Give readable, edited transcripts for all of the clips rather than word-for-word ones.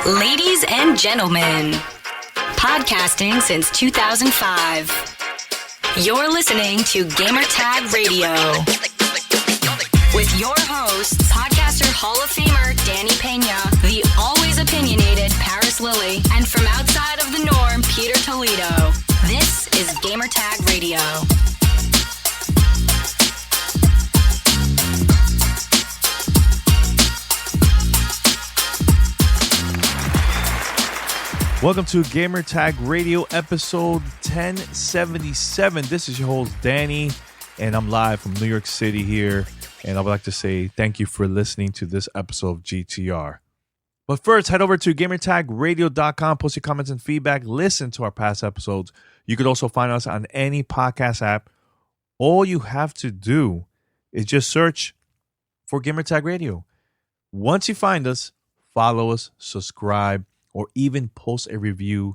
Ladies and gentlemen, podcasting since 2005. You're listening to Gamertag Radio. With your hosts, podcaster Hall of Famer Danny Pena, the always opinionated Paris Lilly, and from outside of the norm, Peter Toledo. This is Gamertag Radio. Welcome to Gamertag Radio episode 1077. This is your host, Danny, and I'm live from New York City here. And I would like to say thank you for listening to this episode of GTR. But first, head over to gamertagradio.com, post your comments and feedback, listen to our past episodes. You could also find us on any podcast app. All you have to do is just search for Gamertag Radio. Once you find us, follow us, subscribe, or even post a review.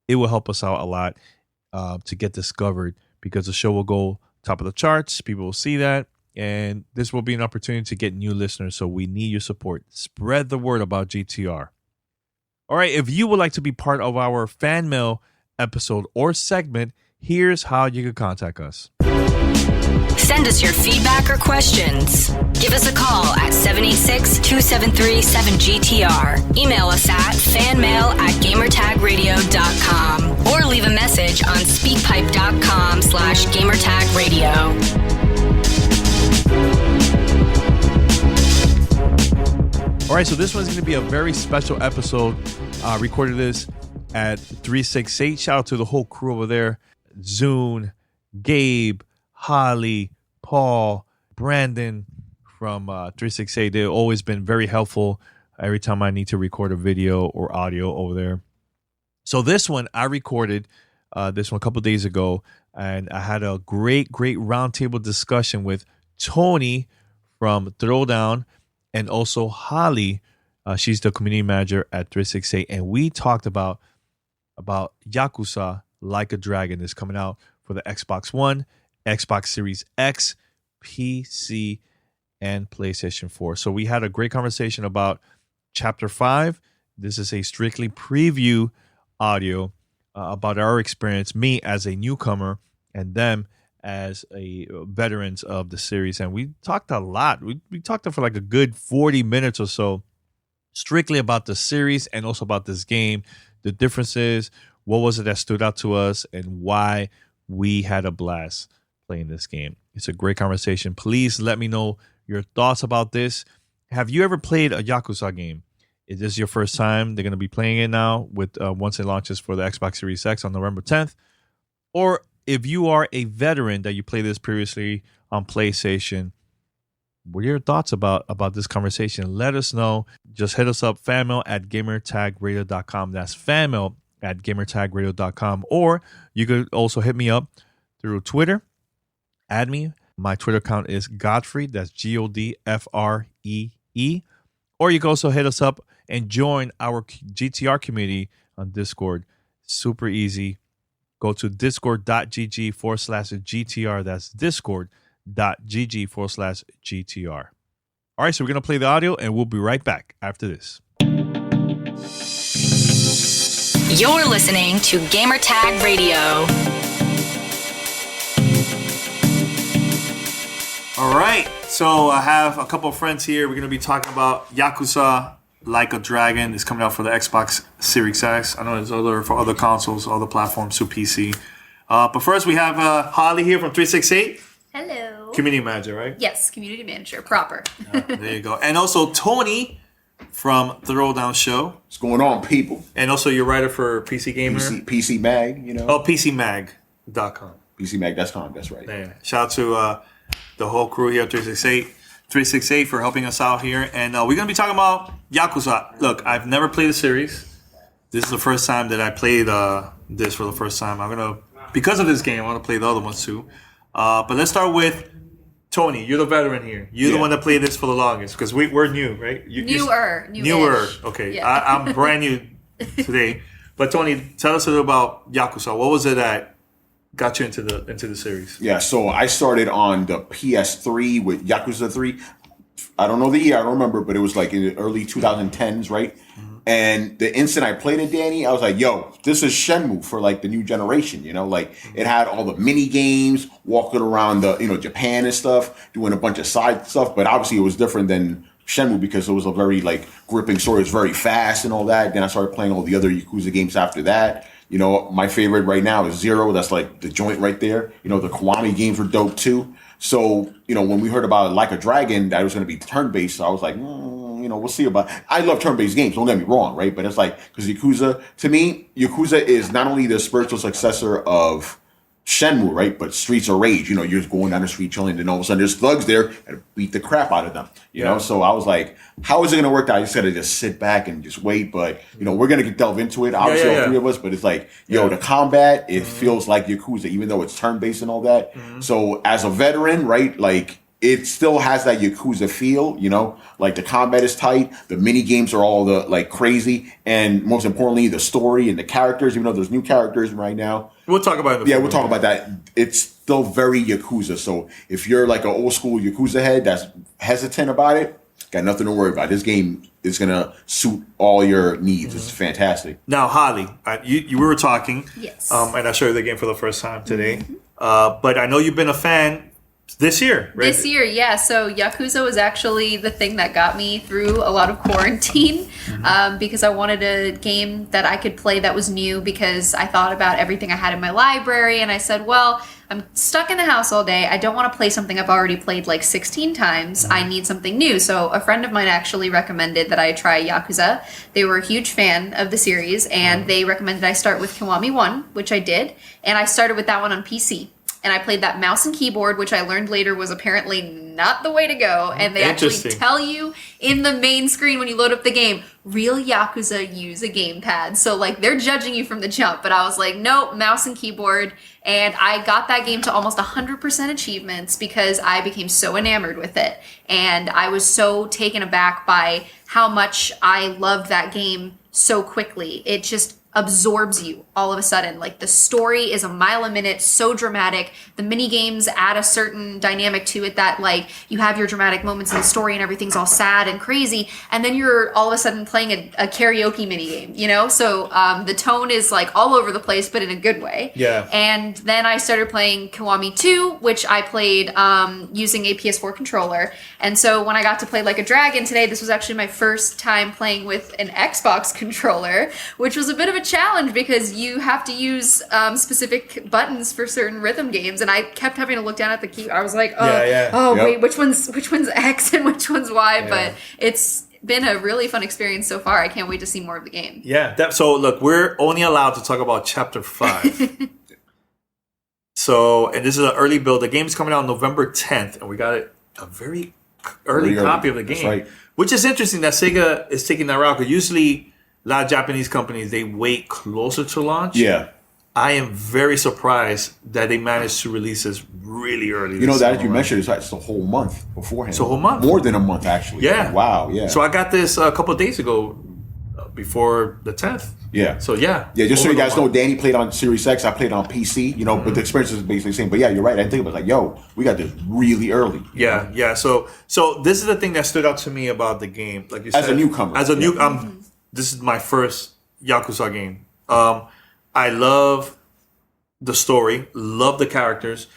It will help us out a lot to get discovered because the show will go top of the charts. People will see that. And this will be an opportunity to get new listeners. So we need your support. Spread the word about GTR. All right. If you would like to be part of our fan mail episode or segment, here's how you can contact us. Send us your feedback or questions. Give us a call at 786-273-7GTR. Email us at fanmail@gamertagradio.com or leave a message on speakpipe.com/gamertagradio. All right, so this one's going to be a very special episode. Recorded this at 368. Shout out to the whole crew over there. Zune, Gabe, Holly, Paul, Brandon from 368. They've always been very helpful every time I need to record a video or audio over there. So this one, I recorded this one a couple days ago, and I had a great roundtable discussion with Tony from Throwdown and also Holly. She's the community manager at 368, and we talked about Yakuza Like a Dragon is coming out for the Xbox One, Xbox Series X, PC, and PlayStation 4. So we had a great conversation about Chapter 5. This is a strictly preview audio about our experience, me as a newcomer and them as a veterans of the series. And we talked a lot. We talked for like a good 40 minutes or so, strictly about the series and also about this game, the differences, what was it that stood out to us, and why we had a blast playing this game. It's a great conversation. Please let me know your thoughts about this. Have you ever played a Yakuza game? Is this your first time? They're going to be playing it now with once it launches for the Xbox Series X on November 10th. Or if you are a veteran that you played this previously on PlayStation, what are your thoughts about this conversation? Let us know. Just hit us up, fanmail@gamertagradio.com. That's fanmail@gamertagradio.com. Or you could also hit me up through Twitter. Add me. My Twitter account is Godfrey. That's GODFREE. Or you can also hit us up and join our GTR community on Discord. Super easy. Go to discord.gg/GTR. That's discord.gg/GTR. All right, so we're going to play the audio and we'll be right back after this. You're listening to Gamertag Radio. All right, so I have a couple of friends here. We're going to be talking about Yakuza Like a Dragon. It's coming out for the Xbox Series X. I know there's for other consoles, other platforms, to PC. But first, we have Holly here from 368. Hello. Community manager, right? Yes, community manager, proper. There you go. And also Tony from Throwdown Show. What's going on, people? And also you're writer for PC Gamer. PC Mag, you know. Oh, PCMag.com. PCMag.com, that's right. Yeah. Shout out to the whole crew here at 368 for helping us out here. And we're going to be talking about Yakuza. Look, I've never played the series. This is the first time that I played this for the first time. Because of this game, I want to play the other ones too. But let's start with Tony. You're the veteran here. You're the one that played this for the longest because we're new, right? Newer. Okay. Yeah. I'm brand new today. But Tony, tell us a little about Yakuza. What was it that got you into the series? Yeah, so I started on the PS3 with Yakuza 3. I don't know the year, I don't remember, but it was like in the early 2010s, right? Mm-hmm. And the instant I played it, Danny, I was like, yo, this is Shenmue for like the new generation, you know? Like it had all the mini games, walking around the, Japan and stuff, doing a bunch of side stuff. But obviously it was different than Shenmue because it was a very like gripping story. It was very fast and all that. Then I started playing all the other Yakuza games after that. My favorite right now is Zero. That's like the joint right there. The Kiwami games were dope too. So, when we heard about Like a Dragon, that was going to be turn-based. So I was like, we'll see about it. I love turn-based games. Don't get me wrong, right? But it's like, because Yakuza, to me, Yakuza is not only the spiritual successor of Shenmue, right? But Streets of Rage, you're just going down the street chilling, and all of a sudden there's thugs there and beat the crap out of them, you know? So I was like, how is it going to work out? I just got to just sit back and just wait. But, we're going to delve into it, obviously, all three of us. But it's like, the combat, it feels like Yakuza, even though it's turn-based and all that. So as a veteran, right, like, it still has that Yakuza feel, like the combat is tight, the mini games are all like crazy, and most importantly, the story and the characters, even though there's new characters right now. We'll talk about it. We'll talk about that. It's still very Yakuza. So if you're like an old school Yakuza head that's hesitant about it, got nothing to worry about. This game is going to suit all your needs. It's fantastic. Now, Holly, you were talking. Yes. And I showed you the game for the first time today. But I know you've been a fan this year, right? This year, yeah. So Yakuza was actually the thing that got me through a lot of quarantine because I wanted a game that I could play that was new, because I thought about everything I had in my library and I said, well, I'm stuck in the house all day. I don't want to play something I've already played like 16 times. I need something new. So a friend of mine actually recommended that I try Yakuza. They were a huge fan of the series, and they recommended I start with Kiwami 1, which I did. And I started with that one on PC. And I played that mouse and keyboard, which I learned later was apparently not the way to go. And they actually tell you in the main screen when you load up the game, real Yakuza use a gamepad. So, like, they're judging you from the jump. But I was like, nope, mouse and keyboard. And I got that game to almost 100% achievements because I became so enamored with it. And I was so taken aback by how much I loved that game so quickly. It just absorbs you all of a sudden. Like, the story is a mile a minute, so dramatic. The mini games add a certain dynamic to it that, like, you have your dramatic moments in the story and everything's all sad and crazy, and then you're all of a sudden playing a karaoke mini game, so the tone is like all over the place, but in a good way. And then I started playing Kiwami 2, which I played using a PS4 controller. And so when I got to play Like a Dragon today, this was actually my first time playing with an Xbox controller, which was a bit of a challenge because you have to use specific buttons for certain rhythm games, and I kept having to look down at the key. I was like, wait, which one's X and which one's Y? But it's been a really fun experience so far. I can't wait to see more of the game. So look, we're only allowed to talk about chapter 5. So, and this is an early build. The game's coming out November 10th, and we got a very early copy of the game, which is interesting that Sega is taking that route, because usually a lot of Japanese companies, they wait closer to launch. I am very surprised that they managed to release this really early. That you mentioned, it's a whole month beforehand. It's a whole month? More than a month, actually. Yeah. Wow, yeah. So I got this a couple of days ago, before the 10th. So just so you guys know, Danny played on Series X, I played on PC, but the experience is basically the same. But yeah, you're right. I think it was like, we got this really early. So this is the thing that stood out to me about the game. Like you said, as a newcomer. This is my first Yakuza game. I love the story, love the characters.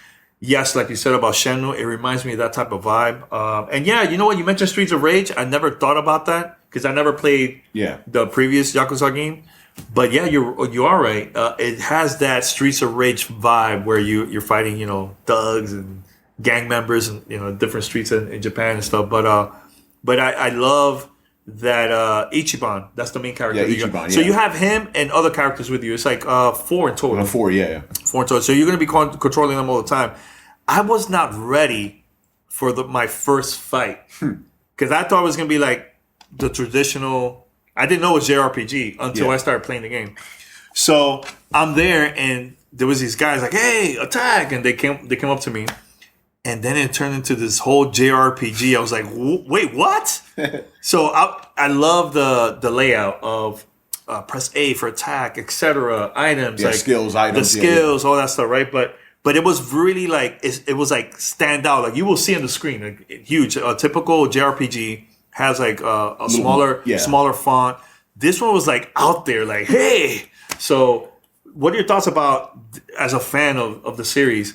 Yes, like you said about Shenmue, it reminds me of that type of vibe. And yeah, you know what? You mentioned Streets of Rage. I never thought about that because I never played the previous Yakuza game. But yeah, you are right. It has that Streets of Rage vibe where you're fighting, thugs and gang members and different streets in Japan and stuff. But I love that Ichiban, that's the main character. Ichiban, So you have him and other characters with you. It's like 4 in total. 4 in total. So you're going to be controlling them all the time. I was not ready for my first fight because I thought it was going to be like the traditional. I didn't know it was JRPG until I started playing the game. So I'm there, and there was these guys like, "Hey, attack!" And they came up to me. And then it turned into this whole JRPG. I was like, wait, what? So I love the layout of press A for attack, etc. Items, like skills, items, the skills, all that stuff, right? But it was really like it was like stand out. Like you will see on the screen, like, huge. A typical JRPG has like a smaller font, this one was like out there, like, hey. So, what are your thoughts about, as a fan of the series,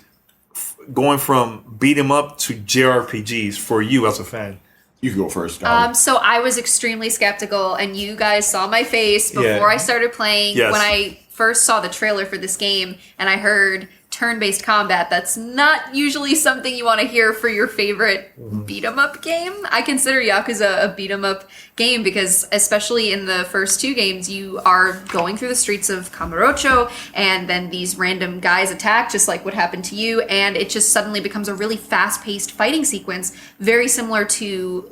going from beat 'em up to JRPGs for you as a fan? You can go first. So I was extremely skeptical, and you guys saw my face before I started playing. Yes. When I first saw the trailer for this game, and I heard turn-based combat, that's not usually something you want to hear for your favorite beat-em-up game. I consider Yakuza a beat-em-up game because, especially in the first two games, you are going through the streets of Kamurocho, and then these random guys attack, just like what happened to you, and it just suddenly becomes a really fast-paced fighting sequence, very similar to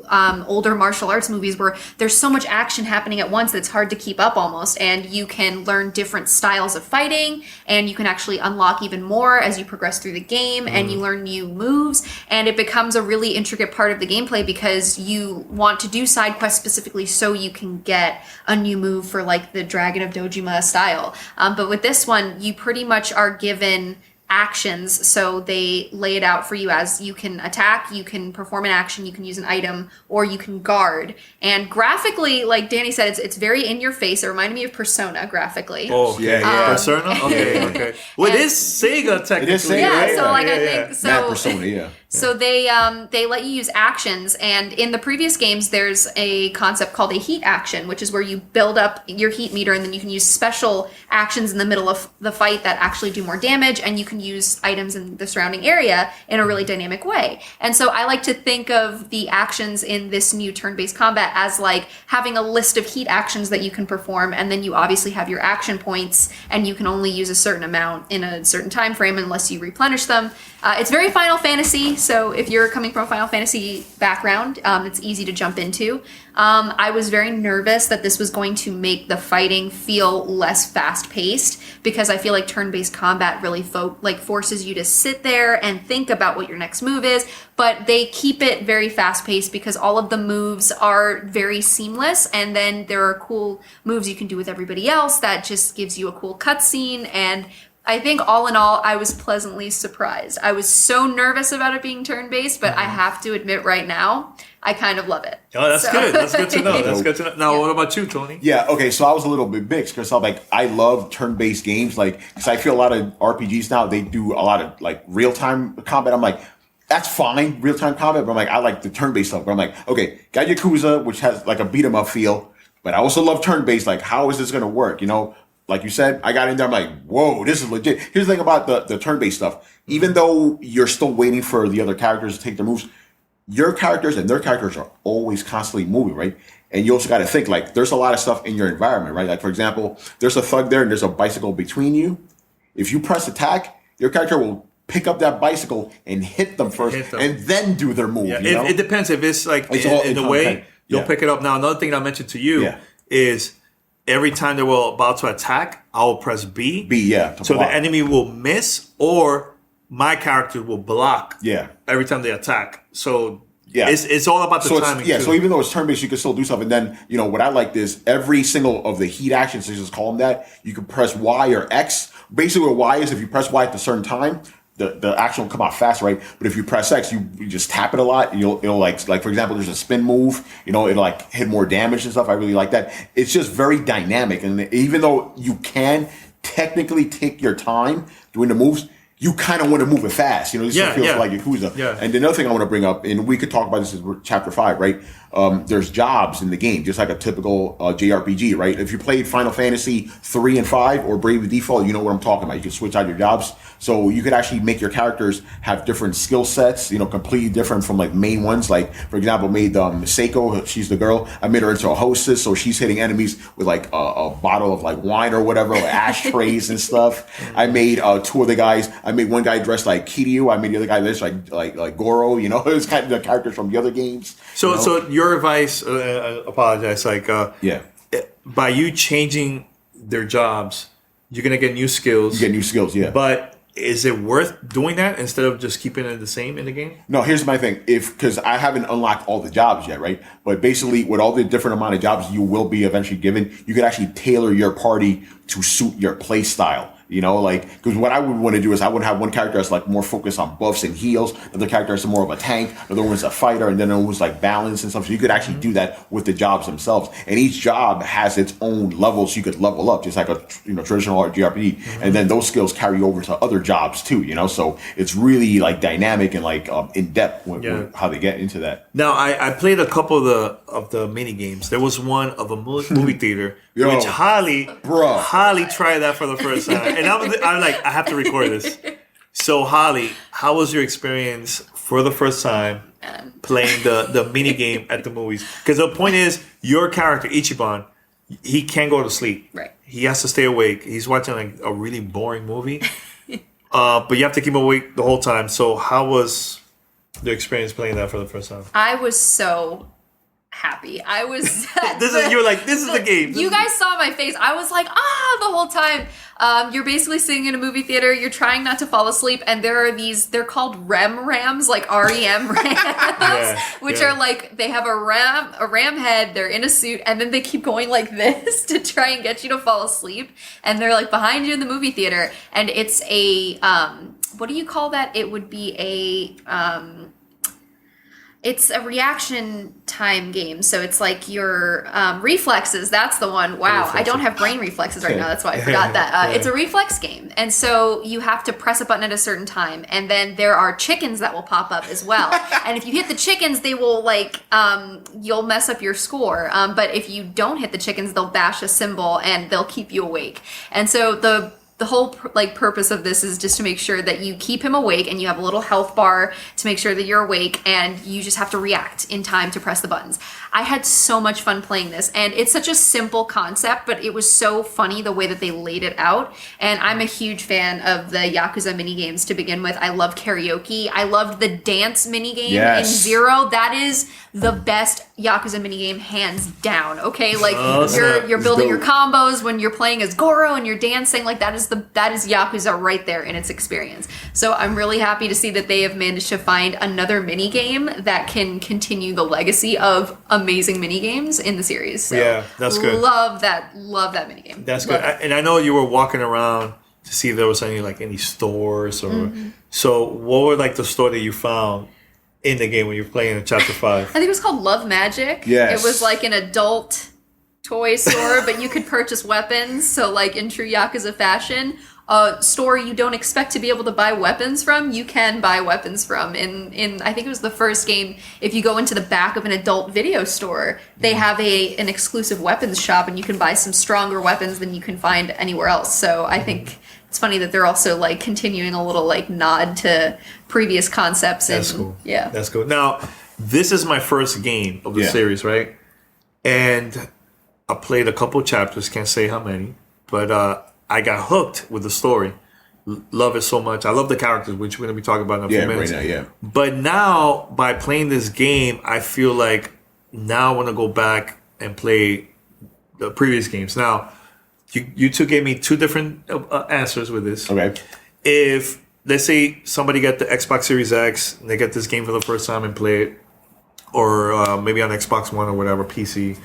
older martial arts movies where there's so much action happening at once that it's hard to keep up almost, and you can learn different styles of fighting, and you can actually unlock even more as you progress through the game, and you learn new moves, and it becomes a really intricate part of the gameplay because you want to do side quests specifically so you can get a new move for like the Dragon of Dojima style. But with this one, you pretty much are given actions, so they lay it out for you as you can attack, you can perform an action, you can use an item, or you can guard. And graphically, like Danny said, it's very in your face. It reminded me of Persona graphically. Oh, yeah. Persona? Okay. Well, it is Sega technically. It is Sega, Yeah, right? so like I think so. Mad Persona, yeah. So they let you use actions, and in the previous games, there's a concept called a heat action, which is where you build up your heat meter, and then you can use special actions in the middle of the fight that actually do more damage, and you can use items in the surrounding area in a really dynamic way. And so I like to think of the actions in this new turn-based combat as like having a list of heat actions that you can perform, and then you obviously have your action points, and you can only use a certain amount in a certain time frame unless you replenish them. It's very Final Fantasy, so if you're coming from a Final Fantasy background, it's easy to jump into. I was very nervous that this was going to make the fighting feel less fast-paced, because I feel like turn-based combat really forces you to sit there and think about what your next move is, but they keep it very fast-paced because all of the moves are very seamless, and then there are cool moves you can do with everybody else that just gives you a cool cutscene. And I think all in all, I was pleasantly surprised. I was so nervous about it being turn-based, but I have to admit right now, I kind of love it. Oh, that's good. That's good to know. That's good to know. Now, what about you, Tony? Yeah, okay, so I was a little bit mixed because I love turn-based games, because I feel a lot of RPGs now, they do a lot of like real-time combat. I'm like, that's fine, real-time combat, but I'm like, I like the turn-based stuff. But I'm like, okay, got Yakuza, which has like a beat-em-up feel, but I also love turn-based. Like, how is this going to work? Like you said, I got in there, I'm like, whoa, this is legit. Here's the thing about the turn-based stuff. Even though you're still waiting for the other characters to take their moves, your characters and their characters are always constantly moving, right? And you also got to think, like, there's a lot of stuff in your environment, right? Like, for example, there's a thug there and there's a bicycle between you. If you press attack, your character will pick up that bicycle and hit them first and then do their move. Yeah, it depends. If it's like in the way, you'll pick it up. Now, another thing that I mentioned to you is every time they were about to attack, I will press B. So the enemy will miss, or my character will block every time they attack. So it's all about the timing. So even though it's turn-based, you can still do stuff. And then, what I liked is every single of the heat actions, they just call them that, you can press Y or X. Basically what Y is, if you press Y at a certain time, the action will come out fast, right? But if you press X, you just tap it a lot. It'll like for example, there's a spin move. It'll like hit more damage and stuff. I really like that. It's just very dynamic, and even though you can technically take your time doing the moves, you kind of want to move it fast. This feels like Yakuza. Yeah. And another thing I want to bring up, and we could talk about this in chapter 5, right? There's jobs in the game, just like a typical JRPG, right? If you played Final Fantasy 3 and 5 or Bravely Default, you know what I'm talking about. You can switch out your jobs. So you could actually make your characters have different skill sets, completely different from like main ones. Like, for example, made Seiko, she's the girl. I made her into a hostess, so she's hitting enemies with like a bottle of like wine or whatever, or ashtrays and stuff. I made two of the guys. I made one guy dressed like Kiryu. I made the other guy dressed like Goro. It's kind of the characters from the other games. So your advice, apologize, by you changing their jobs, you're gonna get new skills. You get new skills, yeah. But is it worth doing that instead of just keeping it the same in the game? No, here's my thing. Because I haven't unlocked all the jobs yet, right? But basically, with all the different amount of jobs you will be eventually given, you can actually tailor your party to suit your play style. You know, like, because what I would want to do is I would have one character that's like more focused on buffs and heals, another character that's more of a tank, another one's a fighter, and then another one's like balance and stuff. So you could actually do that with the jobs themselves. And each job has its own levels you could level up, just like a traditional JRPG. And then those skills carry over to other jobs too, you know? So it's really like dynamic and like in depth with how they get into that. Now, I played a couple of the mini games. There was one of a movie theater, which Holly tried that for the first time. And I'm like, I have to record this. So, Holly, how was your experience for the first time playing the mini game at the movies? Because the point is, your character, Ichiban, he can't go to sleep. Right. He has to stay awake. He's watching like a really boring movie. But you have to keep him awake the whole time. So, how was the experience playing that for the first time? I was so happy. I was. You're like, this is the game. You guys saw my face. I was like, the whole time. You're basically sitting in a movie theater. You're trying not to fall asleep, and there are these. They're called rams, like REM rams, which are like they have a ram head. They're in a suit, and then they keep going like this to try and get you to fall asleep. And they're like behind you in the movie theater, and it's a what do you call that? It would be a it's a reaction time game, so it's like your reflexes. That's the one. Wow, I don't have brain reflexes right now. That's why I forgot that. It's a reflex game, and so you have to press a button at a certain time, and then there are chickens that will pop up as well. And if you hit the chickens, they will you'll mess up your score. But if you don't hit the chickens, they'll bash a cymbal and they'll keep you awake. And so the whole purpose of this is just to make sure that you keep him awake, and you have a little health bar to make sure that you're awake, and you just have to react in time to press the buttons. I had so much fun playing this, and it's such a simple concept, but it was so funny the way that they laid it out. And I'm a huge fan of the Yakuza minigames to begin with. I love karaoke. I loved the dance minigame in Zero. That is the best Yakuza minigame, hands down. Okay, like you're building your combos when you're playing as Goro and you're dancing. Like that is Yakuza right there in its experience. So I'm really happy to see that they have managed to find another minigame that can continue the legacy of amazing minigames in the series. So yeah, that's good. Love that minigame. That's good. And I know you were walking around to see if there was any stores or so. What were like the store that you found in the game when you were playing in Chapter 5? I think it was called Love Magic. Yes. It was like an adult toy store, but you could purchase weapons. So like in true Yakuza fashion, a store you don't expect to be able to buy weapons from, you can buy weapons from. In I think it was the first game, if you go into the back of an adult video store, they have an exclusive weapons shop, and you can buy some stronger weapons than you can find anywhere else. So I think it's funny that they're also like continuing a little like nod to previous concepts. That's cool. Yeah. That's cool. Now, this is my first game of the series, right? And I played a couple chapters, can't say how many, but I got hooked with the story. Love it so much. I love the characters, which we're going to be talking about in a few minutes. Right now, But now, by playing this game, I feel like now I want to go back and play the previous games. Now, you two gave me two different answers with this. Okay. If, let's say, somebody got the Xbox Series X, and they get this game for the first time and play it, or maybe on Xbox One or whatever, PC,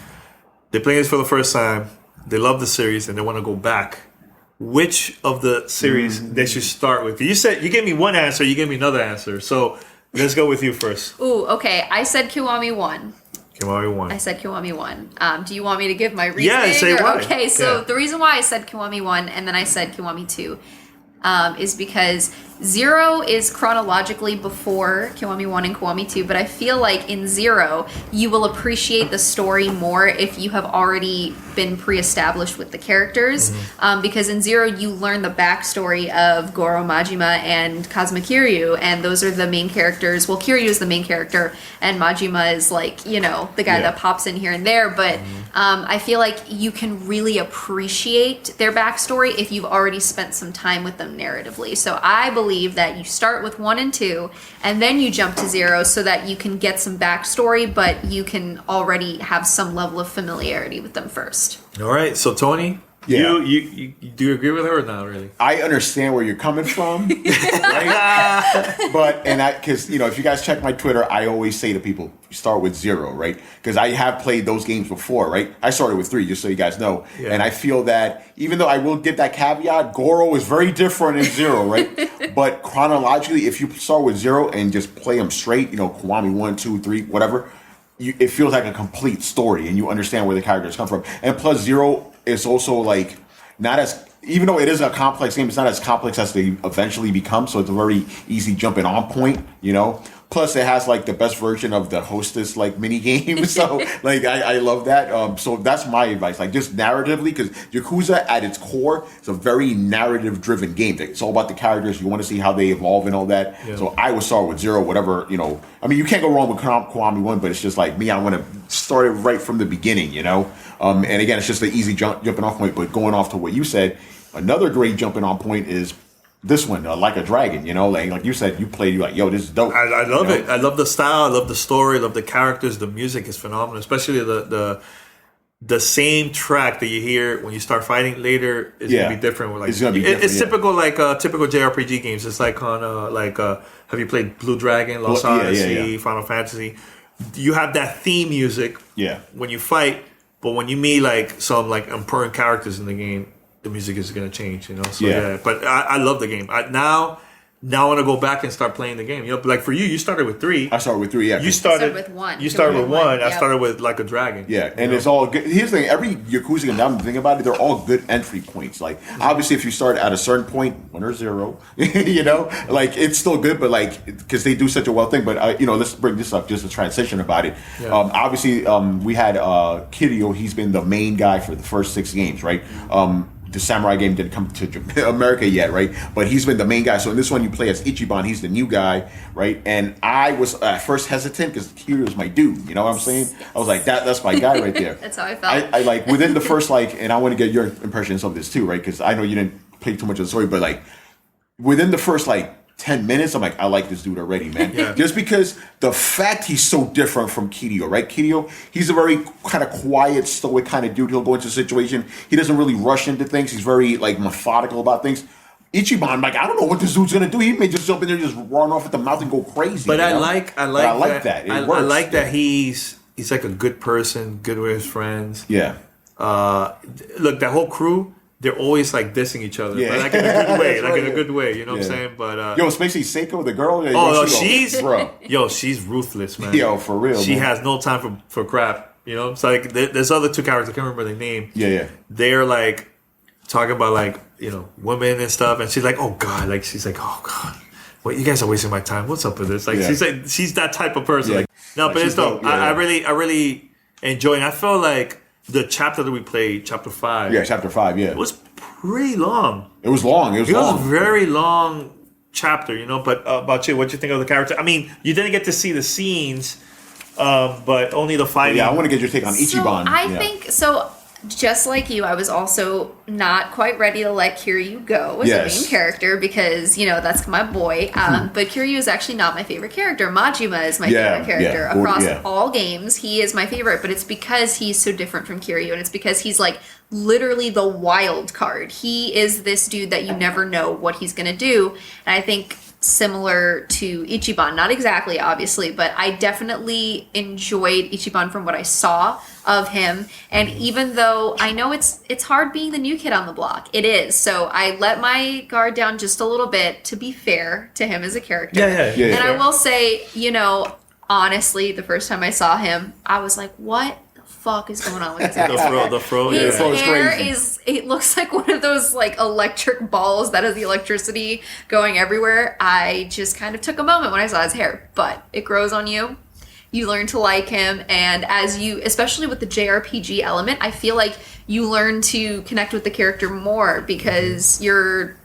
they're playing this for the first time, they love the series, and they want to go back. Which of the series they should start with? You said you gave me one answer, you gave me another answer. So let's go with you first. Ooh, okay. I said Kiwami 1. Kiwami 1. I said Kiwami 1. Do you want me to give my reasoning? Yeah, say why. Okay, so the reason why I said Kiwami 1 and then I said Kiwami 2 is because 0 is chronologically before Kiwami 1 and Kiwami 2, but I feel like in 0, you will appreciate the story more if you have already been pre-established with the characters. Because in 0, you learn the backstory of Goro, Majima, and Kazuma Kiryu, and those are the main characters. Well, Kiryu is the main character, and Majima is like, the guy that pops in here and there, but I feel like you can really appreciate their backstory if you've already spent some time with them narratively. So I believe that you start with 1 and 2 and then you jump to 0 so that you can get some backstory, but you can already have some level of familiarity with them first. All right, so Tony, Yeah. You do you agree with her or not really? I understand where you're coming from, right? But because if you guys check my Twitter, I always say to people, start with 0, right? Because I have played those games before, right? I started with 3, just so you guys know, and I feel that even though I will give that caveat, Goro is very different in 0, right? But chronologically, if you start with 0 and just play them straight, Kiwami 1, 2, 3, whatever, it feels like a complete story, and you understand where the characters come from. And plus, 0 is also like not as, even though it is a complex game, it's not as complex as they eventually become. So it's a very easy jumping on point, Plus, it has like the best version of the Hostess like mini game. So like I love that. So that's my advice. Like just narratively, because Yakuza at its core is a very narrative driven game. It's all about the characters. You want to see how they evolve and all that. Yeah. So I would start with 0, whatever. I mean, you can't go wrong with Kiwami 1, but it's just like me. I want to start it right from the beginning. And again, it's just an easy jumping off point. But going off to what you said, another great jumping on point is this one, Like a Dragon, like you said, you played, you're like, yo, this is dope. I love it. I love the style. I love the story. I love the characters. The music is phenomenal, especially the same track that you hear when you start fighting later is gonna be different. Like, it's gonna be different. It's typical, like typical JRPG games. It's like on have you played Blue Dragon, Lost Odyssey, Final Fantasy? You have that theme music when you fight, but when you meet like some like important characters in the game, the music is going to change, So but I love the game. Now I want to go back and start playing the game. Like for you, you started with 3. I started with 3. Yeah, you started with 1. You started with 1. I started with Like a Dragon. Yeah, and it's all good. Here's the thing: every Yakuza game, now I'm thinking about it, they're all good entry points. Like obviously, if you start at a certain point, 1 or 0, like it's still good. But like because they do such a well thing. But let's bring this up just a transition about it. Yeah. Obviously, we had Kiryu. He's been the main guy for the first 6 games, right? The Samurai game didn't come to America yet, right? But he's been the main guy. So in this one, you play as Ichiban. He's the new guy, right? And I was at first hesitant because Kiryu is my dude. You know what I'm saying? I was like, that's my guy right there. That's how I felt. I like within the first and I want to get your impressions of this too, right? Because I know you didn't play too much of the story, but like within the first 10 minutes, I'm like, I like this dude already, man. Yeah. Just because the fact he's so different from Kiryu, right? Kiryu, he's a very kind of quiet, stoic kind of dude. He'll go into a situation. He doesn't really rush into things. He's very methodical about things. Ichiban, I don't know what this dude's gonna do. He may just jump in there, just run off at the mouth and go crazy. But I like that. It works. I like that he's like a good person, good with his friends. Yeah. Look, that whole crew. They're always dissing each other, but like in a good way, in a good way. You know what I'm saying? But especially Seiko, the girl. She's ruthless, man. Yo, for real. She has no time for crap. It's like there's other 2 characters. I can't remember their name. Yeah. They're talking about women and stuff, and she's like, oh god, she's like, oh god. Wait, you guys are wasting my time. What's up with this? She's that type of person. Yeah. But it's dope. I really enjoy it. I feel like the chapter that we played, chapter 5. Yeah, chapter 5, yeah. It was pretty long. It was long. It was a very long chapter, But about you, what you think of the character? I mean, you didn't get to see the scenes, but only the fighting. Yeah, I want to get your take on Ichiban. I think, just like you, I was also not quite ready to let Kiryu go as a main character because, that's my boy. But Kiryu is actually not my favorite character. Majima is my favorite character. Across all games, he is my favorite. But it's because he's so different from Kiryu. And it's because he's literally the wild card. He is this dude that you never know what he's going to do. And I think similar to Ichiban, not exactly, obviously, but I definitely enjoyed Ichiban from what I saw of him. And even though I know it's hard being the new kid on the block, it is. So I let my guard down just a little bit to be fair to him as a character. And I will say, honestly, the first time I saw him, I was like, what fuck is going on with his hair? The fro. His hair it looks like one of those electric balls that has the electricity going everywhere. I just kind of took a moment when I saw his hair, but it grows on you. You learn to like him, and as you, especially with the JRPG element, I feel like you learn to connect with the character more because you're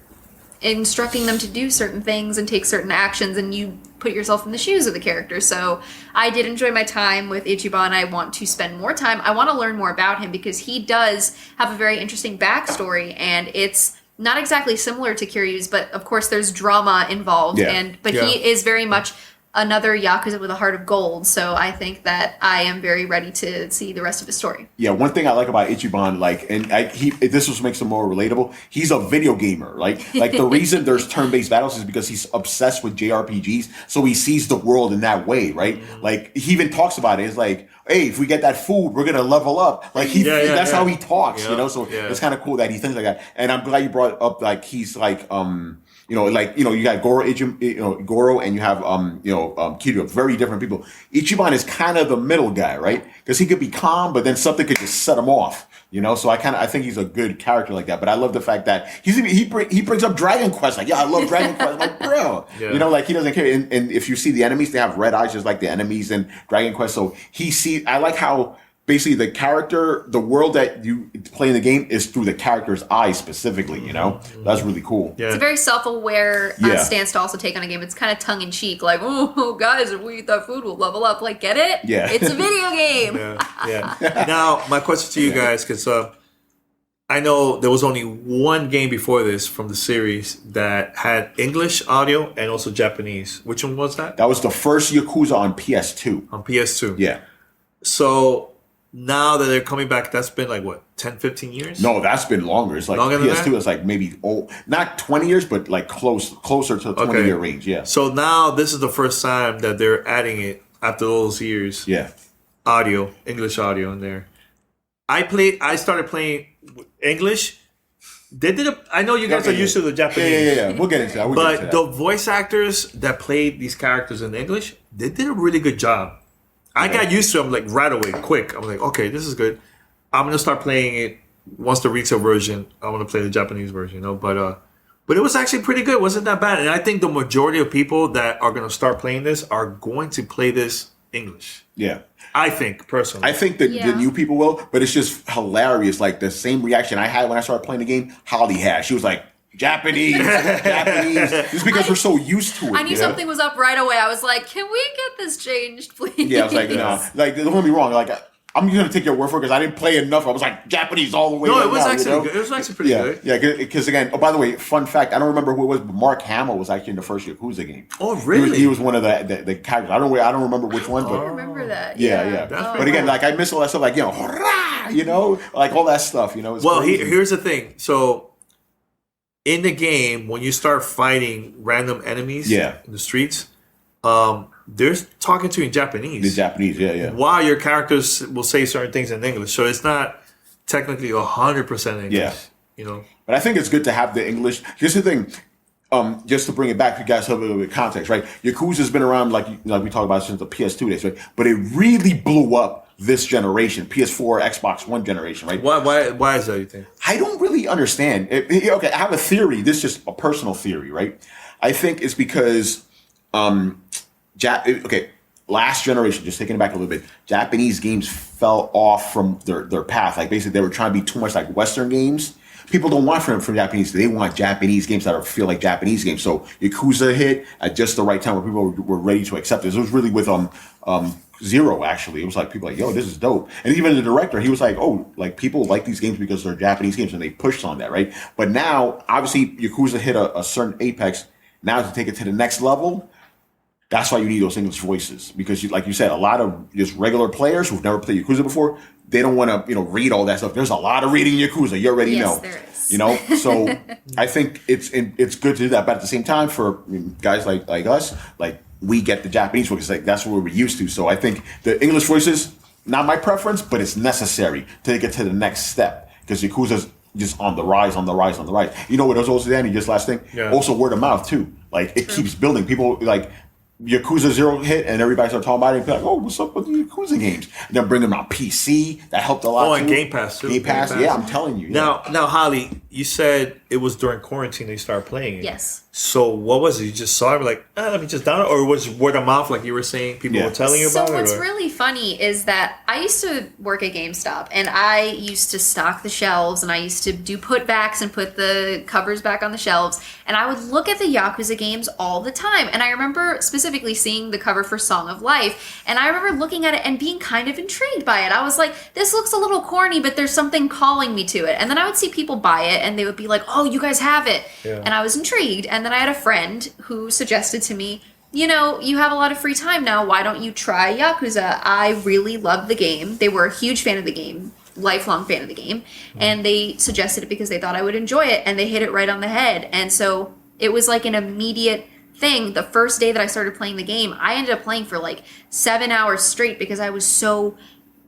instructing them to do certain things and take certain actions, and you put yourself in the shoes of the character. So I did enjoy my time with Ichiban. I want to spend more time. I want to learn more about him because he does have a very interesting backstory, and it's not exactly similar to Kiryu's, but of course there's drama involved. He is very much another Yakuza with a heart of gold. So I think that I am very ready to see the rest of his story. Yeah, one thing I like about Ichiban, like, and this just makes him more relatable. He's a video gamer, like the reason there's turn-based battles is because he's obsessed with JRPGs. So he sees the world in that way, right? Like he even talks about it. It's like, hey, if we get that food, we're gonna level up. Like that's how he talks, you know. So it's kind of cool that he thinks like that. And I'm glad you brought up like he's like you got Goro, Goro, and you have Kiryu, very different people. Ichiban is kind of the middle guy, right? Because he could be calm, but then something could just set him off. So I think he's a good character like that. But I love the fact that he brings up Dragon Quest, like, yeah, I love Dragon Quest, like, bro, like he doesn't care. And if you see the enemies, they have red eyes just like the enemies in Dragon Quest. So I like how basically the world that you play in the game is through the character's eyes specifically, That's really cool. Yeah. It's a very self-aware stance to also take on a game. It's kind of tongue-in-cheek, like, oh, guys, if we eat that food, we'll level up. Like, get it? Yeah. It's a video game. Yeah. Now, my question to you guys, because I know there was only one game before this from the series that had English audio and also Japanese. Which one was that? That was the first Yakuza on PS2. On PS2. Yeah. So now that they're coming back, that's been like, what, 10, 15 years? No, that's been longer. It's like PS2 is like maybe, not 20 years, but like closer to the 20-year range, yeah. So now this is the first time that they're adding it after those years. Yeah. Audio, English audio in there. I started playing English. I know you guys are used to the Japanese. Yeah. We'll get into that. But the voice actors that played these characters in English, they did a really good job. I got used to them like right away, quick. I'm like, okay, this is good. I'm gonna start playing it once the retail version. I want to play the Japanese version, But it was actually pretty good. It wasn't that bad. And I think the majority of people that are gonna start playing this are going to play this English. Yeah. I think personally. I think that the new people will, but it's just hilarious. Like the same reaction I had when I started playing the game, Holly had. She was like, Japanese. Just because we're so used to it. I knew something was up right away. I was like, can we get this changed, please? Yeah, I was like, no. Like, don't get me wrong. Like, I'm going to take your word for it because I didn't play enough. I was like, Japanese all the way. No, it was actually good. It was actually pretty good. Yeah, because again, by the way, fun fact, I don't remember who it was, but Mark Hamill was actually in the first Yakuza game. Oh, really? He was one of the characters. I don't remember which one. But I remember that. Yeah. But again, like, I miss all that stuff, like, hurrah, like all that stuff, Well, here's the thing. So, in the game, when you start fighting random enemies in the streets, they're talking to you in Japanese. The Japanese, yeah. While your characters will say certain things in English. So it's not technically 100% English. Yeah. But I think it's good to have the English. Here's the thing. Just to bring it back, you guys have a little bit of context, right? Yakuza's been around, like we talked about since the PS2 days, right? But it really blew up this generation, PS4, Xbox One generation, right? Why is that, you think? I don't really understand. Okay, I have a theory. This is just a personal theory, right? I think it's because, last generation, just taking it back a little bit, Japanese games fell off from their path. Like, basically, they were trying to be too much like Western games. People don't want from Japanese. They want Japanese games that feel like Japanese games. So Yakuza hit at just the right time where people were ready to accept this. It was really with Zero, actually. It was like people like, yo, this is dope. And even the director, he was like, oh, like people like these games because they're Japanese games, and they pushed on that, right? But now, obviously, Yakuza hit a certain apex. Now to take it to the next level, that's why you need those English voices, because, like you said, a lot of just regular players who've never played Yakuza before, they don't want to, read all that stuff. There's a lot of reading Yakuza. You already know. Yes, there is. So I think it's good to do that. But at the same time, for guys like us, like, we get the Japanese voices. Like, that's what we're used to. So I think the English voices, not my preference, but it's necessary to get to the next step, because Yakuza's just on the rise. You know what else also, Danny, just last thing? Yeah. Also word of mouth, too. Like, it keeps building. People, like, Yakuza 0 hit, and everybody started talking about it and be like, oh, what's up with the Yakuza games? And then bring them on PC. That helped a lot. Oh, and Game Pass, too. Game Pass, yeah, I'm telling you. Now, Holly, you said it was during quarantine they started playing it. Yes. So what was it? You just saw it, like, let me just download it? Or was it word of mouth, like you were saying? People were telling you about it? So what's really funny is that I used to work at GameStop, and I used to stock the shelves, and I used to do putbacks and put the covers back on the shelves, and I would look at the Yakuza games all the time. And I remember specifically seeing the cover for Song of Life, and I remember looking at it and being kind of intrigued by it. I was like, this looks a little corny, but there's something calling me to it. And then I would see people buy it, and they would be like, oh, you guys have it. Yeah. And I was intrigued. And then I had a friend who suggested to me, you know, you have a lot of free time now. Why don't you try Yakuza? I really loved the game. They were a huge fan of the game, lifelong fan of the game. And they suggested it because they thought I would enjoy it. And they hit it right on the head. And so it was like an immediate thing. The first day that I started playing the game, I ended up playing for like 7 hours straight because I was so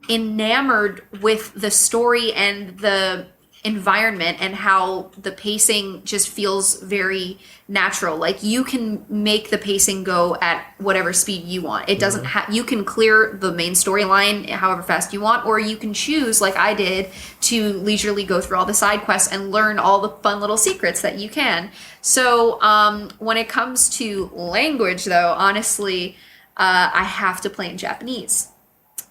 enamored with the story and the environment and how the pacing just feels very natural. Like you can make the pacing go at whatever speed you want. It doesn't you can clear the main storyline however fast you want, or you can choose, like I did, to leisurely go through all the side quests and learn all the fun little secrets that you can. So when it comes to language, though, honestly, I have to play in Japanese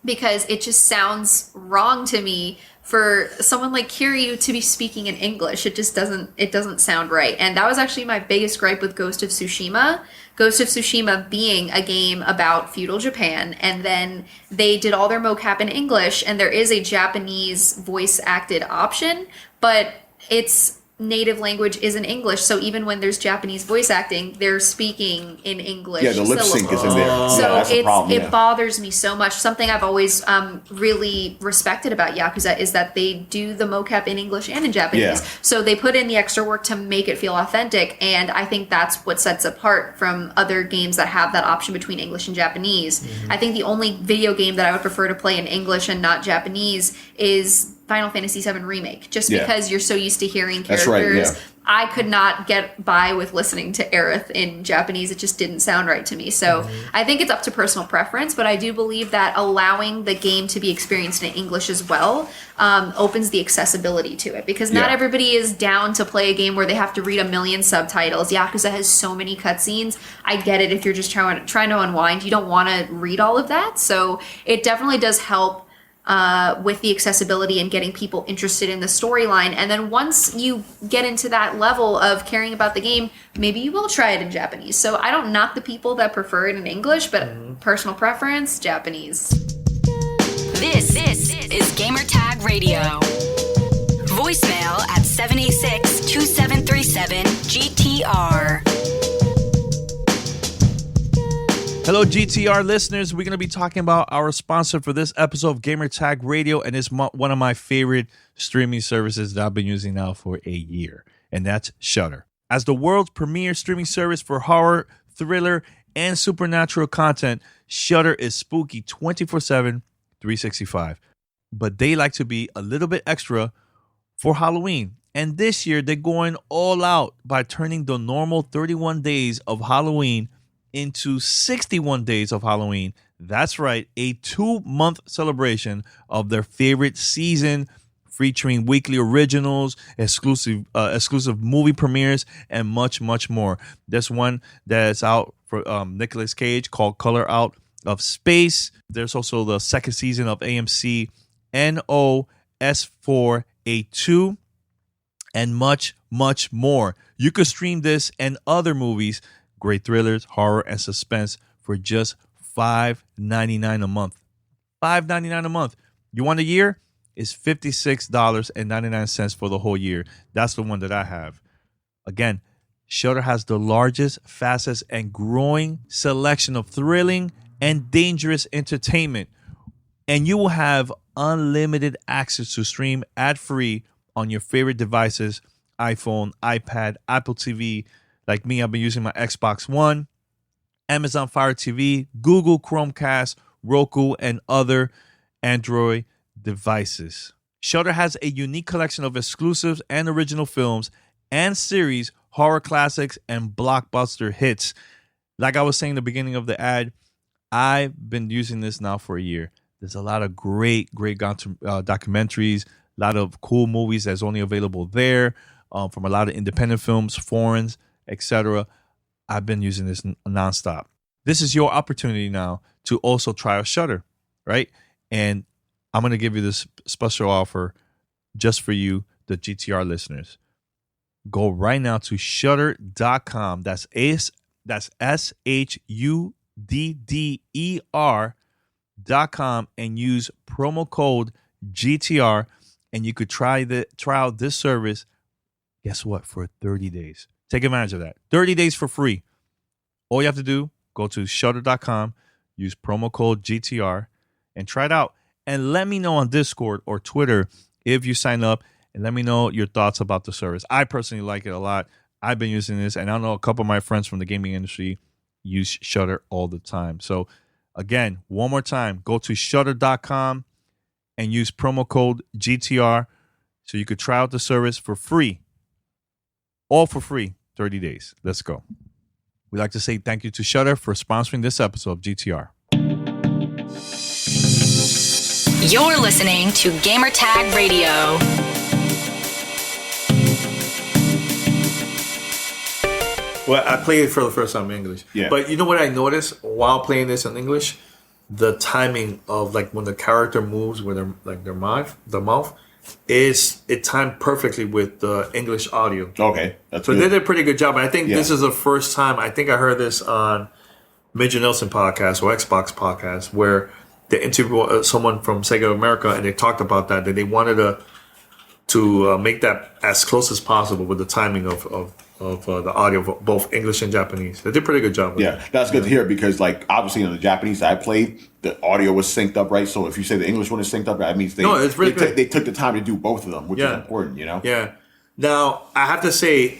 because it just sounds wrong to me for someone like Kiryu to be speaking in English. It just doesn't sound right. And that was actually my biggest gripe with Ghost of Tsushima. Ghost of Tsushima being a game about feudal Japan, and then they did all their mocap in English, and there is a Japanese voice acted option, but its native language is in English, so even when there's Japanese voice acting, they're speaking in English. Yeah, the lip sync is in there. So that's a problem, it bothers me so much. Something I've always really respected about Yakuza is that they do the mocap in English and in Japanese. Yeah. So they put in the extra work to make it feel authentic, and I think that's what sets apart from other games that have that option between English and Japanese. I think the only video game that I would prefer to play in English and not Japanese is Final Fantasy VII Remake, just because you're so used to hearing characters. That's right, I could not get by with listening to Aerith in Japanese. It just didn't sound right to me. So I think it's up to personal preference, but I do believe that allowing the game to be experienced in English as well opens the accessibility to it, because not everybody is down to play a game where they have to read a million subtitles. Yakuza has so many cutscenes. I get it if you're just trying to unwind. You don't want to read all of that. So it definitely does help with the accessibility and getting people interested in the storyline. And then once you get into that level of caring about the game, maybe you will try it in Japanese. So I don't knock the people that prefer it in English, but personal preference, Japanese. This is Gamertag Radio. Voicemail at 786-2737-GTR. Hello, GTR listeners. We're going to be talking about our sponsor for this episode of Gamertag Radio, and it's one of my favorite streaming services that I've been using now for a year, and that's Shudder. As the world's premier streaming service for horror, thriller, and supernatural content, Shudder is spooky 24/7, 365. But they like to be a little bit extra for Halloween. And this year, they're going all out by turning the normal 31 days of Halloween into 61 days of Halloween. That's right, a 2-month celebration of their favorite season, featuring weekly originals, exclusive movie premieres, and much, much more. There's one that's out for Nicolas Cage called Color Out of Space. There's also the second season of AMC NOS4A2, and much, much more. You could stream this and other movies, great thrillers, horror, and suspense for just $5.99 a month. $5.99 a month. You want a year? It's $56.99 for the whole year. That's the one that I have. Again, Shudder has the largest, fastest, and growing selection of thrilling and dangerous entertainment. And you will have unlimited access to stream ad-free on your favorite devices, iPhone, iPad, Apple TV. Like me, I've been using my Xbox One, Amazon Fire TV, Google Chromecast, Roku, and other Android devices. Shudder has a unique collection of exclusives and original films and series, horror classics, and blockbuster hits. Like I was saying in the beginning of the ad, I've been using this now for a year. There's a lot of great documentaries, a lot of cool movies that's only available there, from a lot of independent films, foreigns, etc. I've been using this nonstop. This is your opportunity now to also try out Shudder, right? And I'm going to give you this special offer just for you, the GTR listeners. Go right now to shudder.com. That's SHUDDER.com and use promo code GTR, and you could try out this service. Guess what? For 30 days. Take advantage of that. 30 days for free. All you have to do go to Shudder.com, use promo code GTR, and try it out. And let me know on Discord or Twitter if you sign up, and let me know your thoughts about the service. I personally like it a lot. I've been using this, and I know a couple of my friends from the gaming industry use Shudder all the time. So again, one more time, go to Shudder.com and use promo code GTR so you could try out the service for free. All for free, 30 days. Let's go. We'd like to say thank you to Shudder for sponsoring this episode of GTR. You're listening to Gamertag Radio. Well, I played it for the first time in English. Yeah. But you know what I noticed while playing this in English? The timing of like when the character moves with their mouth, it timed perfectly with the English audio. Okay, that's So good. they did a pretty good job. And I think Yeah. this is the first time, I think I heard this on Midget Nelson podcast or Xbox podcast, where they interviewed someone from Sega America, and they talked about that they wanted to make that as close as possible with the timing of the audio of both English and Japanese. They did a pretty good job with Yeah, it. that's good to hear because, like, obviously in the Japanese I played, the audio was synced up, right? So if you say the English one is synced up, that means No, it's really good. they took the time to do both of them, which is Yeah. important, you know? Yeah. Now, I have to say,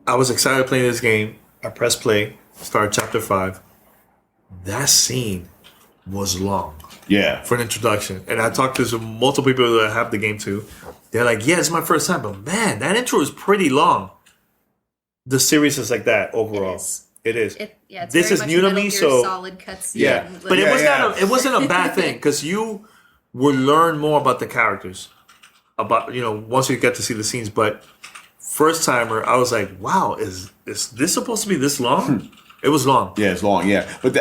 I was excited playing this game. I pressed play, started chapter 5. That scene was long Yeah. for an introduction. And I talked to multiple people that have the game too. They're like, yeah, it's my first time. But man, that intro is pretty long. The series is like that overall. It is. It's This very is much new to Metal me, Gear so- solid cutscene. Yeah, but it Yeah, was yeah. not. It wasn't a bad thing because you will learn more about the characters, about once you get to see the scenes. But first timer, I was like, wow, is this supposed to be this long? It was long. Yeah, it's long, yeah. But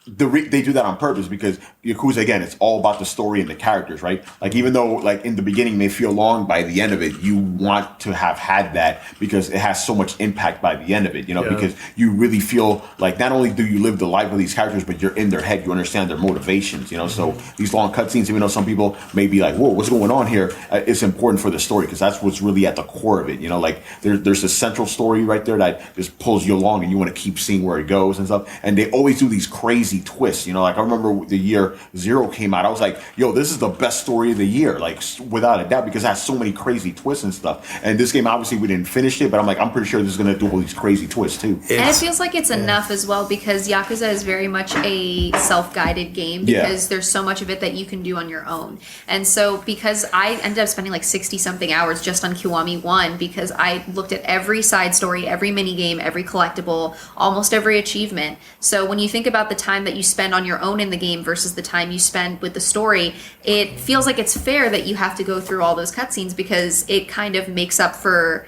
they do that on purpose because Yakuza, again, it's all about the story and the characters, right? Like, even though, like, in the beginning may feel long, by the end of it, you want to have had that because it has so much impact by the end of it, Yeah. because you really feel like not only do you live the life of these characters, but you're in their head, you understand their motivations, So these long cutscenes, even though some people may be like, whoa, what's going on here? It's important for the story because that's what's really at the core of it, Like, there's a central story right there that just pulls you along and you want to keep seeing where it goes and stuff. And they always do these crazy twists, Like, I remember the year Zero came out, I was like, yo, this is the best story of the year, like, without a doubt, because it has so many crazy twists and stuff. And this game, obviously, we didn't finish it, but I'm pretty sure this is going to do all these crazy twists too. And it feels like it's enough as well because Yakuza is very much a self-guided game because there's so much of it that you can do on your own. And so because I ended up spending like 60-something hours just on Kiwami 1 because I looked at every side story, every mini game, every collectible, almost every achievement. So when you think about the time that you spend on your own in the game versus the time you spend with the story, it feels like it's fair that you have to go through all those cutscenes because it kind of makes up for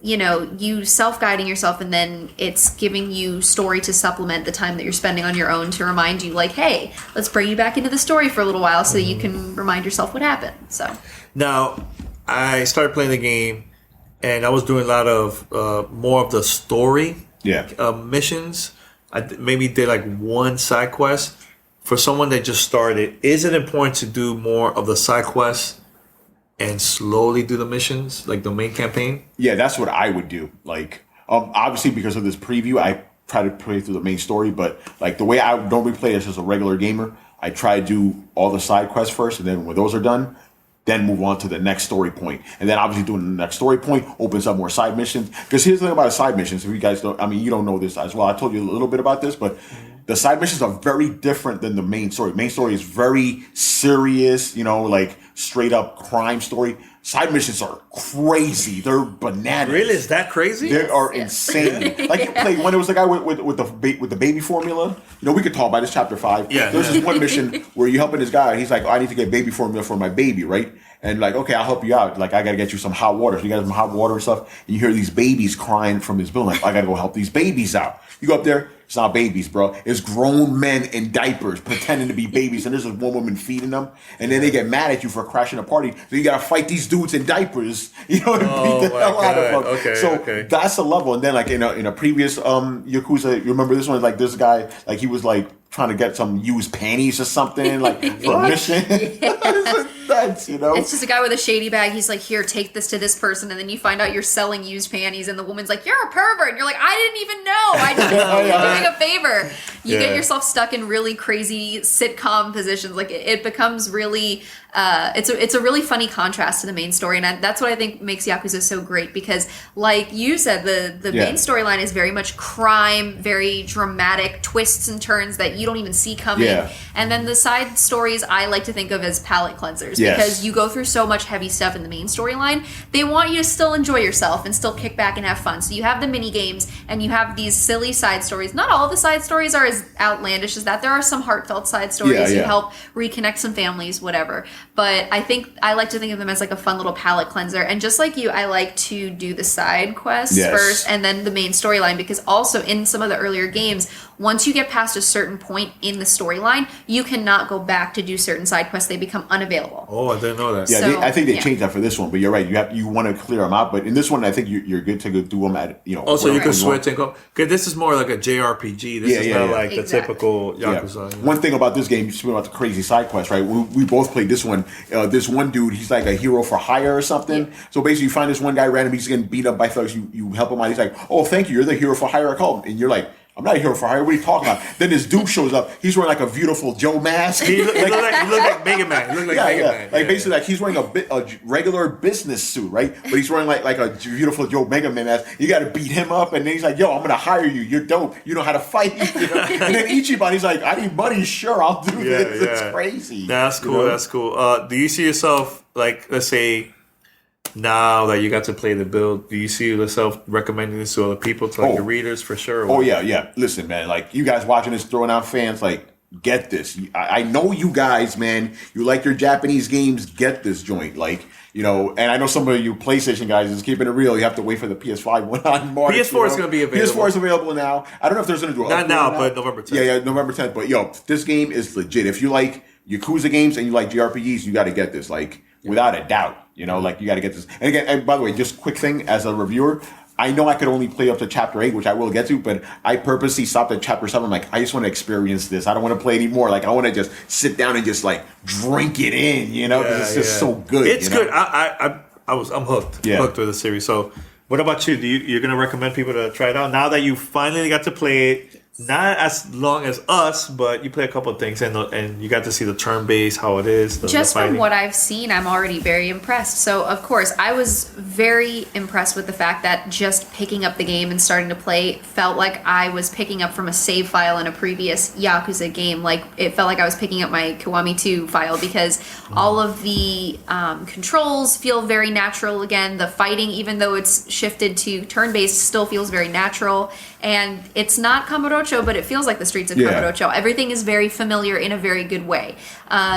you self-guiding yourself, and then it's giving you story to supplement the time that you're spending on your own to remind you, like, hey, let's bring you back into the story for a little while so that you can remind yourself what happened. So Now, I started playing the game, and I was doing a lot of more of the story missions. I maybe did like one side quest. For someone that just started, is it important to do more of the side quests and slowly do the missions, like the main campaign? Yeah, that's what I would do. Like, obviously, because of this preview, I try to play through the main story, but like the way I would normally play as just a regular gamer, I try to do all the side quests first, and then when those are done, then move on to the next story point. And then obviously doing the next story point opens up more side missions. Because here's the thing about side missions, if you guys don't, you don't know this as well. I told you a little bit about this, but the side missions are very different than the main story. Main story is very serious, like straight up crime story. Side missions are crazy. They're bananas. Really? Is that crazy? They are insane. Like you played when it was the guy with the baby formula. We could talk about this chapter 5. Yeah. There's this one mission where you're helping this guy. And he's like, I need to get baby formula for my baby, right? And like, okay, I'll help you out. Like, I gotta get you some hot water. So you got some hot water and stuff. And you hear these babies crying from his building. Like, I gotta go help these babies out. You go up there. It's not babies, bro. It's grown men in diapers pretending to be babies, and there's just one woman feeding them, and then they get mad at you for crashing a party. So you gotta fight these dudes in diapers, and beat the hell out of them. Okay, so okay. that's a level. And then like in a previous Yakuza, you remember this one? Like this guy, like he was like trying to get some used panties or something, like for a mission. nuts, you know? It's just a guy with a shady bag. He's like, here, take this to this person. And then you find out you're selling used panties. And the woman's like, you're a pervert. And you're like, I didn't even know. I just doing a favor. You get yourself stuck in really crazy sitcom positions. Like it becomes really, it's a really funny contrast to the main story. And that's what I think makes Yakuza so great. Because like you said, the main storyline is very much crime, very dramatic twists and turns that you don't even see coming. Yeah. And then the side stories I like to think of as palate cleansers because you go through so much heavy stuff in the main storyline. They want you to still enjoy yourself and still kick back and have fun. So you have the mini games and you have these silly side stories. Not all the side stories are as outlandish as that. There are some heartfelt side stories. You help reconnect some families, whatever. But I like to think of them as like a fun little palate cleanser. And just like you, I like to do the side quests first and then the main storyline, because also in some of the earlier games, once you get past a certain point in the storyline, you cannot go back to do certain side quests. They become unavailable. Oh, I didn't know that. Yeah, I think they changed that for this one, but you're right. You want to clear them out, but in this one, I think you're good to go do them at, Also, you can switch and go. Because this is more like a JRPG. This is not like the typical Yakuza. Yeah. One thing about this game, speaking about the crazy side quest, right? We both played this one. This one dude, he's like a hero for hire or something. Yeah. So basically, you find this one guy randomly, he's getting beat up by thugs. You help him out. He's like, oh, thank you. You're the hero for hire I called. And you're like, I'm not a hero for hire. What are you talking about? Then this dude shows up. He's wearing like a beautiful Joe mask. He looked like Mega Man. He looked like Mega Man. Like basically, like he's wearing a regular business suit, right? But he's wearing like a beautiful Joe Mega Man mask. You got to beat him up, and then he's like, "Yo, I'm gonna hire you. You're dope. You know how to fight." You know? And then Ichiban, he's like, "I need money. Sure, I'll do this." It's crazy. That's cool. That's cool. Do you see yourself like, let's say, now that you got to play the build, do you see yourself recommending this to other people, to your readers for sure? Oh, yeah. Listen, man, like you guys watching this, throwing out fans, like, get this. I know you guys, man, you like your Japanese games, get this joint. Like, and I know some of you PlayStation guys is keeping it real. You have to wait for the PS5 one on March. PS4 is going to be available. PS4 is available now. I don't know if there's going to do not now, but November 10th. Yeah, November 10th. But, this game is legit. If you like Yakuza games and you like JRPGs, you got to get this. Like, without a doubt. Like you got to get this. And again, and by the way, just quick thing as a reviewer, I know I could only play up to chapter 8, which I will get to, but I purposely stopped at chapter 7. I'm like, I just want to experience this. I don't want to play anymore. Like, I want to just sit down and just like drink it in, because it's just so good. It's good. I'm hooked. Yeah. Hooked with the series. So, what about you? You're gonna recommend people to try it out now that you finally got to play it? Not as long as us, but you play a couple of things, and you got to see the turn base, how it is. Just from what I've seen, I'm already very impressed. So, of course, I was very impressed with the fact that just picking up the game and starting to play felt like I was picking up from a save file in a previous Yakuza game. Like, it felt like I was picking up my Kiwami 2 file because all of the controls feel very natural again. The fighting, even though it's shifted to turn-based, still feels very natural. And it's not Kamurocho, but it feels like the streets of Kamurocho. Everything is very familiar in a very good way.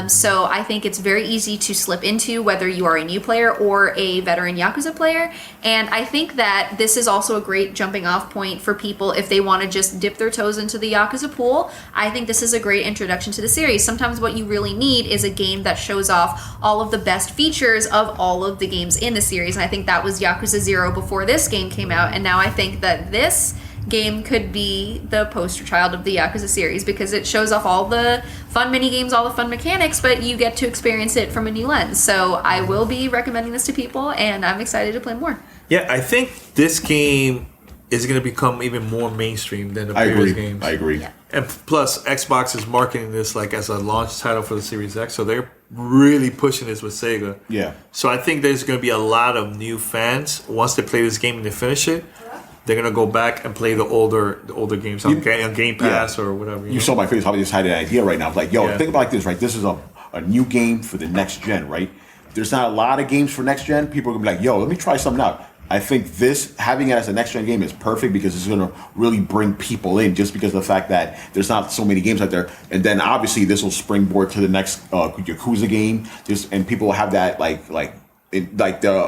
So I think it's very easy to slip into, whether you are a new player or a veteran Yakuza player. And I think that this is also a great jumping off point for people if they want to just dip their toes into the Yakuza pool. I think this is a great introduction to the series. Sometimes what you really need is a game that shows off all of the best features of all of the games in the series. And I think that was Yakuza 0 before this game came out. And now I think that this game could be the poster child of the Yakuza series because it shows off all the fun mini games, all the fun mechanics, but you get to experience it from a new lens. So I will be recommending this to people, and I'm excited to play more. Yeah, I think this game is going to become even more mainstream than the previous games. I agree. Yeah. And plus, Xbox is marketing this like as a launch title for the Series X, so they're really pushing this with Sega. Yeah. So I think there's going to be a lot of new fans once they play this game and they finish it. They're gonna go back and play the older games on Game Pass or whatever. You saw my face. I just had an idea right now. Like, think about this, right? This is a new game for the next gen, right? There's not a lot of games for next gen. People are gonna be like, yo, let me try something out. I think having it as a next gen game is perfect because it's gonna really bring people in just because of the fact that there's not so many games out there. And then obviously this will springboard to the next Yakuza game. And people will have that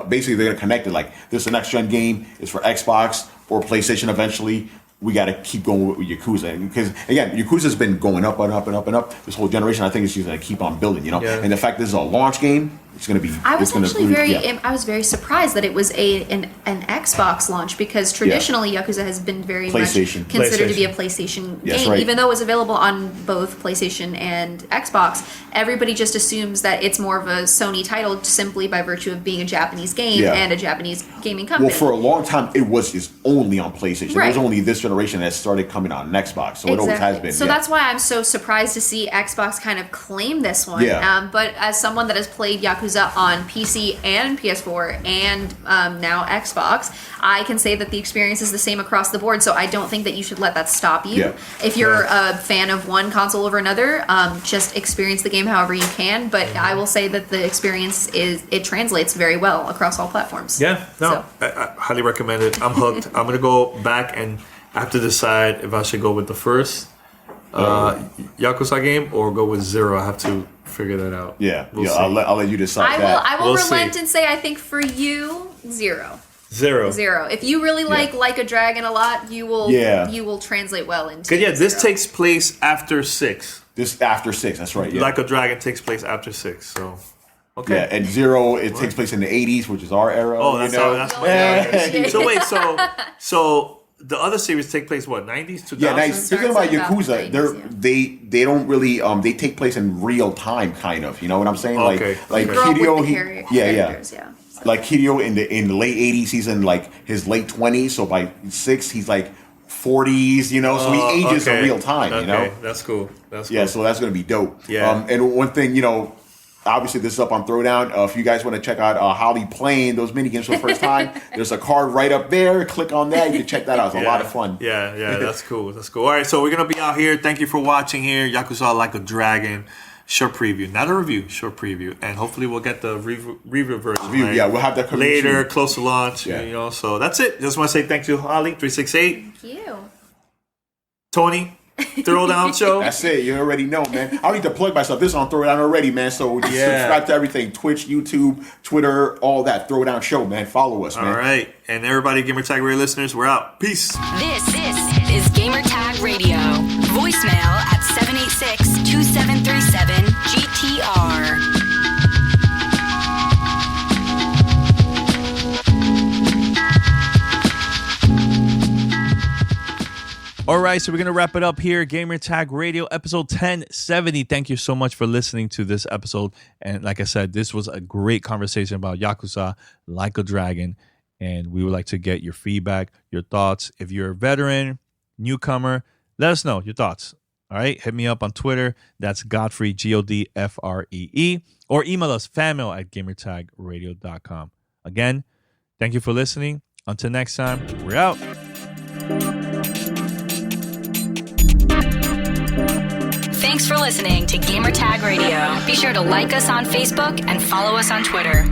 basically they're gonna connect it. Like, this is a next gen game. It's for Xbox or PlayStation eventually. We got to keep going with Yakuza because, again, Yakuza's been going up and up and up and up this whole generation. I think it's just going to keep on building, Yeah. And the fact this is a launch game, It's going to be. I was actually really, I was very surprised that it was an Xbox launch, because traditionally Yakuza has been very much considered to be a PlayStation game, even though it was available on both PlayStation and Xbox. Everybody just assumes that it's more of a Sony title simply by virtue of being a Japanese game and a Japanese gaming company. Well, for a long time, it was just only on PlayStation. It was only this generation that started coming on Xbox, so it always has been. So that's why I'm so surprised to see Xbox kind of claim this one. But as someone that has played Yakuza on PC and PS4 and now Xbox, I can say that the experience is the same across the board, so I don't think that you should let that stop you. If you're a fan of one console over another, just experience the game however you can, but I will say that the experience it translates very well across all platforms. I highly recommend it. I'm hooked. I'm going to go back and I have to decide if I should go with the first Yakuza game or go with Zero. I have to figure that out. I'll let you decide that. I will relent and say I think for you, Zero. If you really like a Dragon a lot, you will translate well into this takes place after 6. This after 6, that's right. Like a Dragon takes place after 6, so okay. Yeah, and Zero takes place in the 80s, which is our era. Oh, that's my era. So wait, so the other series take place what, 90s, 2000s? Yeah, speaking about Yakuza, they don't really they take place in real time, kind of. You know what I'm saying? Like Hideo, like Hideo in the late 80s, he's in like his late 20s. So by 6, he's like 40s. You know, so he ages in real time. You know, that's cool. Yeah, so that's gonna be dope. Yeah. And one thing, you know, obviously this is up on Throwdown. If you guys want to check out Holly playing those mini games for the first time, there's a card right up there. Click on that. You can check that out. It's a lot of fun. Yeah, that's cool. All right, so we're gonna be out here. Thank you for watching here. Yakuza Like a Dragon. Short preview, not a review, short preview, and hopefully we'll get the review version. We'll have that coming later, close to launch. You know, so that's it. Just want to say thank you, Holly 368. Thank you, Tony. Throwdown Show. That's it. You already know, man. I don't need to plug myself. This is on Throwdown already, man. So just subscribe to everything: Twitch, YouTube, Twitter, all that. Throwdown Show, man. Follow us, man. All right, and everybody, Gamertag Radio listeners, we're out. Peace. This is Gamertag Radio. Voicemail at 786-2737-GTR. All right, so we're going to wrap it up here. Gamer Tag Radio, episode 1070. Thank you so much for listening to this episode. And like I said, this was a great conversation about Yakuza Like a Dragon. And we would like to get your feedback, your thoughts. If you're a veteran, newcomer, let us know your thoughts. All right, hit me up on Twitter. That's Godfrey, Godfree. Or email us, fanmail@gamertagradio.com. Again, thank you for listening. Until next time, we're out. Thanks for listening to Gamertag Radio. Be sure to like us on Facebook and follow us on Twitter.